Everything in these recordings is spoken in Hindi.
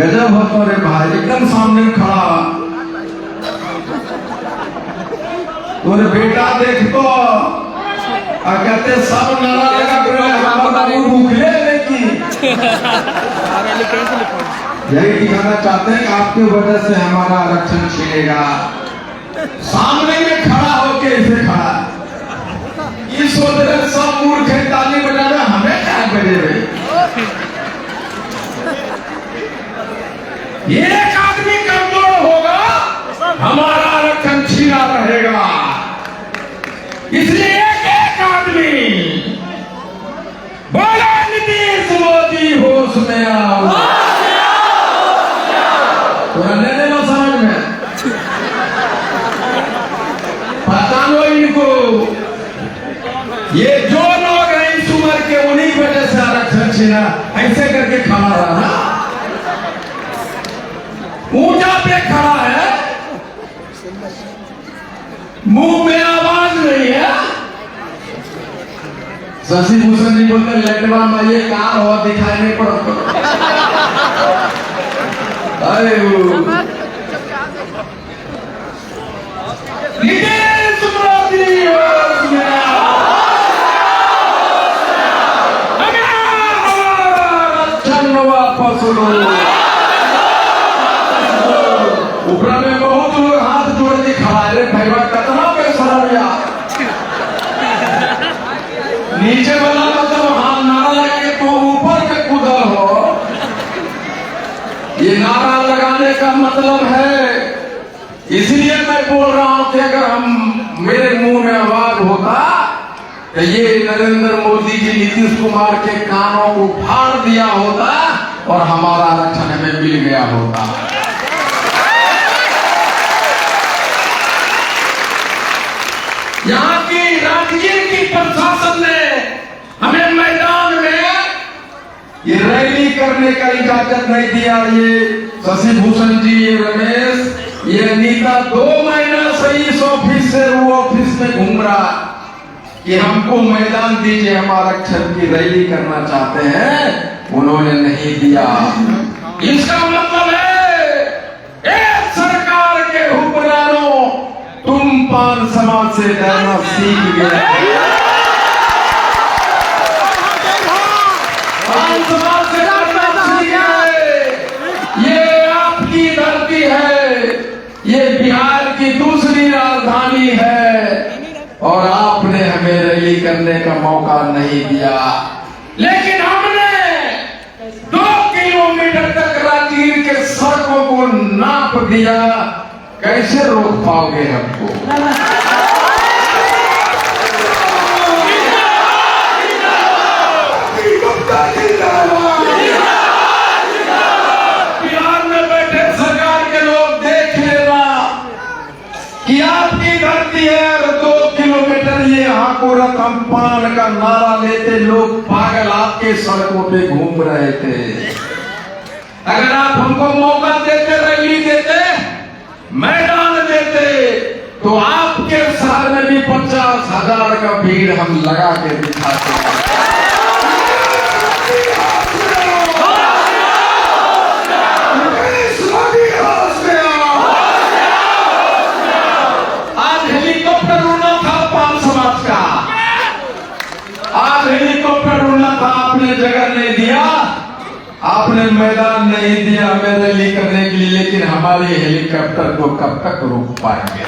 गजब होता रे भाई, एकदम सामने खड़ा। तोरे बेटा देख तो कहते सब नारा लगा भूखले लेकिन यही दिखाना चाहते हैं कि आपकी वजह से हमारा आरक्षण छिनेगा। सामने में खड़ा होके इसे खड़ा ये सोच रहे सब मूर्ख है, ताली बजा रहे, हमें क्या बजे रहे। एक आदमी कमजोर होगा हमारा आरक्षण छीना रहेगा। इसलिए एक आदमी बोला नीतीश मोदी होश में आओ। लेने लो समझ में, पहचानो इनको। ये जो लोग हैं इस उम्र के, उन्हीं की वजह से आरक्षण छीना। ऐसे करके खड़ा रहा ना, ऊंचा पे खड़ा है, मुंह में आवाज नहीं है। शशि भूषण जी बोलते लटवा माइये कार हो दिखाई नहीं पड़ता। अरे नीतीश मोदी होश में आओ। आरक्षण वापस लो। ऊपर में बहुत लोग हाथ जोड़ के खड़ा है। भैया कितना पैसा लिया, नीचे वाला मतलब हाथ नारा लगे तो ऊपर के कूदल हो। ये नारा लगाने का मतलब है, इसलिए मैं बोल रहा हूं कि अगर हम मेरे मुंह में आवाज होता तो ये नरेंद्र मोदी जी नीतीश कुमार के कानों को फाड़ दिया होता और हमारा आरक्षण हमें मिल गया होता। यहाँ की राजगीर की प्रशासन ने हमें मैदान में ये रैली करने का इजाजत नहीं दिया। ये शशि भूषण जी, ये रमेश, ये अनीता 2 महीना से इस ऑफिस से वो ऑफिस में घूम रहा कि हमको मैदान दीजिए, हम आरक्षण की रैली करना चाहते हैं। उन्होंने नहीं दिया। इसका मतलब है एक सरकार के हुक्मरानों, तुम पान समाज से डरना सीख गए। पान समाज से डरना सीख गए। ये आपकी धरती है, ये बिहार की दूसरी राजधानी है और आपने हमें रैली करने का मौका नहीं दिया। लेकिन हमने 2 किलोमीटर तक राजगीर के सड़कों को नाप दिया। कैसे रोक पाओगे हमको? बिहार में बैठे सरकार के लोग देख लेना कि आपकी धरती है और 2 किलोमीटर ये यहाँ को रकम पान का नारा लेते लोग पागल आपके सड़कों पे घूम रहे थे। अगर आप हमको मौका देते, रैली देते, मैदान देते, तो आपके शहर में भी 50,000 का भीड़ हम लगा के दिखाते हैं। आज हेलीकॉप्टर उड़ना था पान समाज का, आज हेलीकॉप्टर उड़ना था, आपने जगह नहीं दिया, आपने मैदान नहीं दिया हमें रैली करने के लिए। लेकिन हमारे हेलीकॉप्टर को कब तक रोक पाएंगे?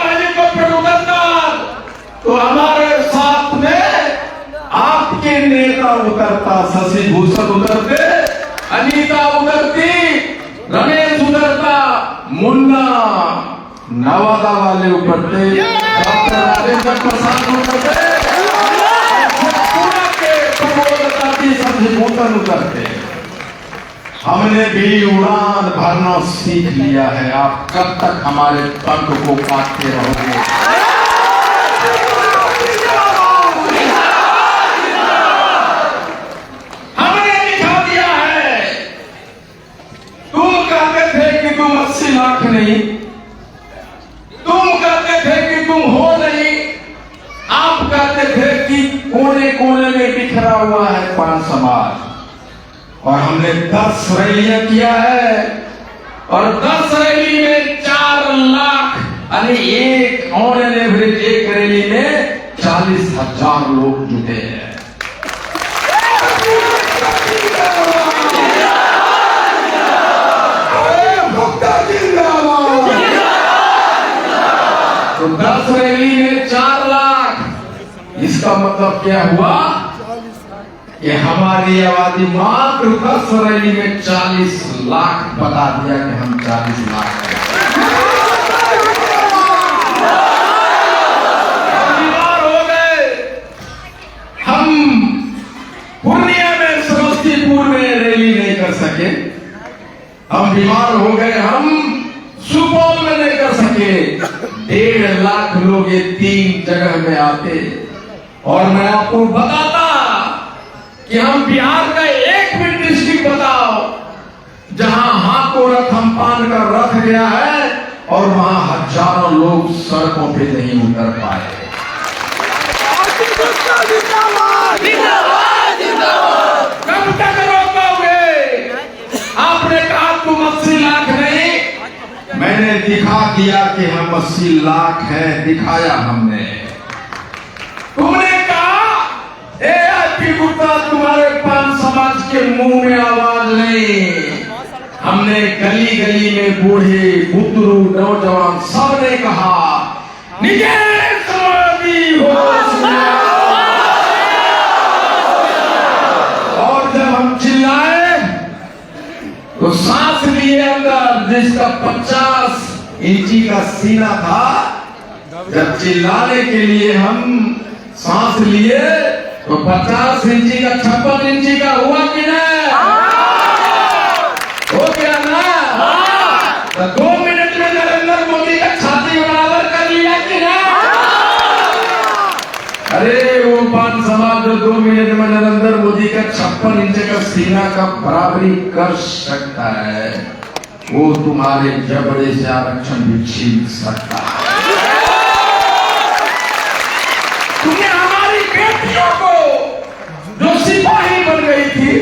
हेलीकॉप्टर उतरना तो हमारे साथ में आपके नेता उतरता, शशि भूषण उतरते, अनीता उतरती, रमेश उतरता, मुन्ना नवादा वाले उतरते, डॉक्टर राजेंद्र प्रसाद उतरते, शशि भूषण उतरते। हमने भी उड़ान भरना सीख लिया है। आप कब तक हमारे पंख को काटते रहोगे? हमने दिखा दिया है। तुम कहते थे कि तुम 80 लाख नहीं, तुम कहते थे कि तुम हो नहीं, आप कहते थे कोने कोने में बिखरा हुआ है पान समाज। और हमने 10 रैलियां किया है और 10 रैली में 4 लाख यानी एक ऑन एन एवरेज एक रैली में 40,000 लोग जुटे हैं। तो 10 रैली में 4 लाख, इसका मतलब क्या हुआ कि हमारी आबादी मात्र 10 रैली में 40 लाख बता दिया कि हम 40 लाख हैं। बीमार हो गए हम, पूर्णिया में समस्तीपुर में रैली नहीं कर सके, हम बीमार हो गए हम सुपौल में नहीं कर सके। 1.5 लाख लोग ये 3 जगह में आते और मैं आपको बताता कि हम बिहार का एक भी डिस्ट्रिक्ट बताओ जहां हाथों रथ अम्पान का रथ गया है और वहां हजारों लोग सड़कों पे नहीं उतर पाए। कब तक रोकोगे? आपने कहा तुम 80 लाख नहीं, मैंने दिखा दिया कि हम 80 लाख है, दिखाया हमने। तुमने कहा ए गुप्ता तुम्हारे पान समाज के मुंह में आवाज नहीं, हमने गली गली में बूढ़े बुजुर्ग नौजवान सबने कहा नीतीश मोदी होश में। और जब हम चिल्लाए तो सांस लिए अंदर, जिसका 50 इंची का सीना था, जब चिल्लाने के लिए हम सांस लिए तो 50 इंची का 56 इंची का हुआ कि नहीं? हो गया ना? तो 2 मिनट में नरेंद्र मोदी का छाती बराबर कर लिया कि नहीं? अरे वो पान समाज जो 2 मिनट में नरेंद्र मोदी का 56 इंच का सीना का बराबरी कर सकता है, वो तुम्हारे जबड़े से आरक्षण भी छीन सकता है। तुमने हमारी बेटियों को जो सिपाही बन गई थी,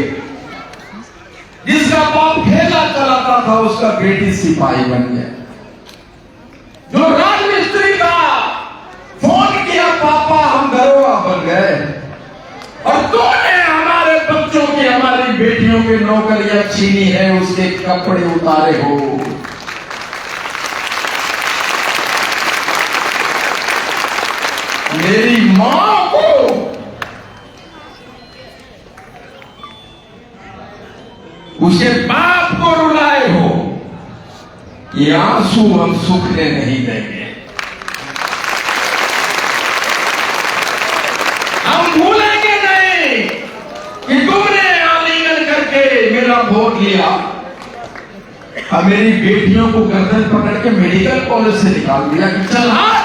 जिसका बाप ठेला चलाता था उसका बेटी सिपाही बन गया, जो राजमिस्त्री था फोन किया पापा हम दरोगा बन गए, और तुमने हमारे बच्चों की हमारी बेटियों के नौकरियां छीनी है, उसके कपड़े उतारे हो। मेरी मां को उसके बाप को रुलाए हो, ये आंसू हम सूखने नहीं देंगे। हम भूलेंगे नहीं कि तुमने आलिंगन करके मेरा वोट लिया और मेरी बेटियों को गर्दन पकड़ के मेडिकल कॉलेज से निकाल दिया कि चल हाँ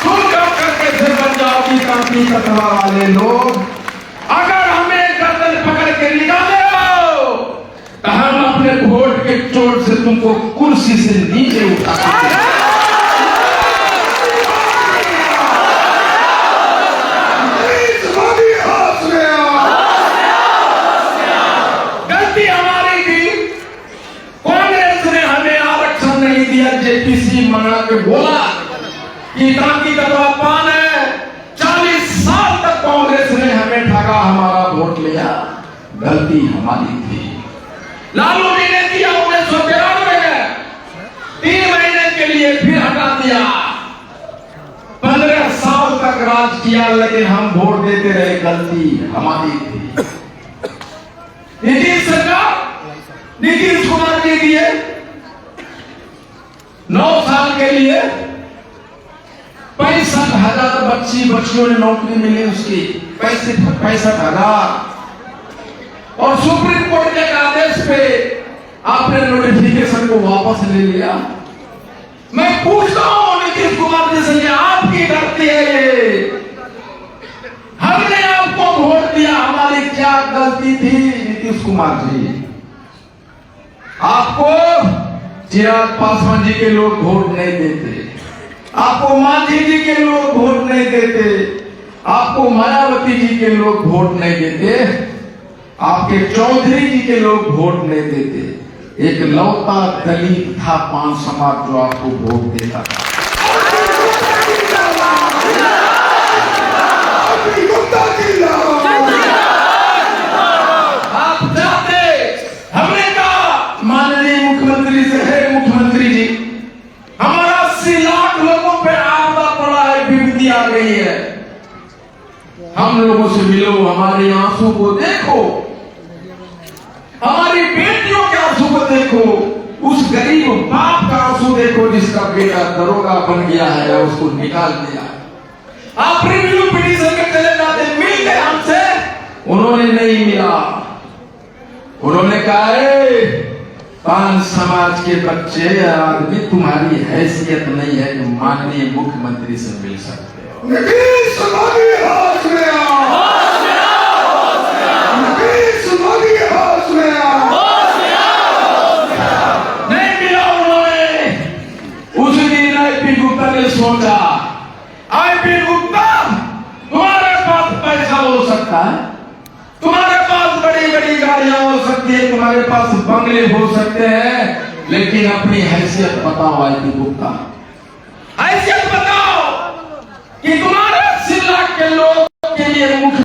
तुम डॉक्टर कैसे बन जाओगी। कांपी कटवा वाले लोग अगर हमें गर्दन पकड़ के निकाले हो तो हम अपने वोट के चोट से तुमको कुर्सी से नीचे उठा गलती हमारी थी। कांग्रेस ने हमें आरक्षण नहीं दिया, जेपीसी मना के बोला कि क्रांति का पान है। 40 साल तक कांग्रेस ने हमें ठगा, हमारा वोट लिया, गलती हमारी थी। लालू जी ने दिया 1993 में 3 महीने के लिए फिर हटा दिया। 15 साल तक राज किया लेकिन हम वोट देते रहे, गलती हमारी थी। नीतीश सरकार, नीतीश कुमार जी दिए 9 साल के लिए 65,000 बच्चियों ने नौकरी मिली, उसकी 65,000। और सुप्रीम कोर्ट के आदेश पे आपने नोटिफिकेशन को वापस ले लिया। मैं पूछता हूं नीतीश कुमार जी से, ये आपकी धरती है, ये हमने आपको वोट दिया, हमारी क्या गलती थी नीतीश कुमार जी? आपको चिराग पासवान जी के लोग वोट नहीं देते, आपको मांझी जी के लोग वोट नहीं देते, आपको मायावती जी के लोग वोट नहीं देते, आपके चौधरी जी के लोग वोट नहीं देते। एक लौता दलित था पान समाज जो आपको वोट देता था। आप चाहते, हमने कहा माननीय मुख्यमंत्री से, है मुख्यमंत्री जी, हमारा 80 लाख लोगों पे आपदा पड़ा है, विपत्ति आ गई है, हम लोगों से मिलो, हमारे आंसू को देखो, हमारी बेटियों के आंसू को देखो, उस गरीब बाप का आंसू देखो जिसका बेटा दरोगा बन गया है, उसको निकाल दिया। आप रिव्यू पिटीशन के चले जाते, मिल गए हमसे, उन्होंने नहीं मिला। उन्होंने कहा पान समाज के बच्चे आदमी, तुम्हारी हैसियत नहीं है कि माननीय मुख्यमंत्री से मिल सकते हो। नहीं मिला उन्होंने। उस दिन आईपी गुप्ता ने सोचा, आईपी गुप्ता तुम्हारे पास पैसा हो सकता है, तुम्हारे पास बड़ी बड़ी गाड़ियां हो सकती है, तुम्हारे पास बंगले हो सकते हैं, लेकिन अपनी हैसियत बताओ आईपी गुप्ता, हैसियत बताओ कि तुम्हारे 80 लाख के लोग के लिए मुख्य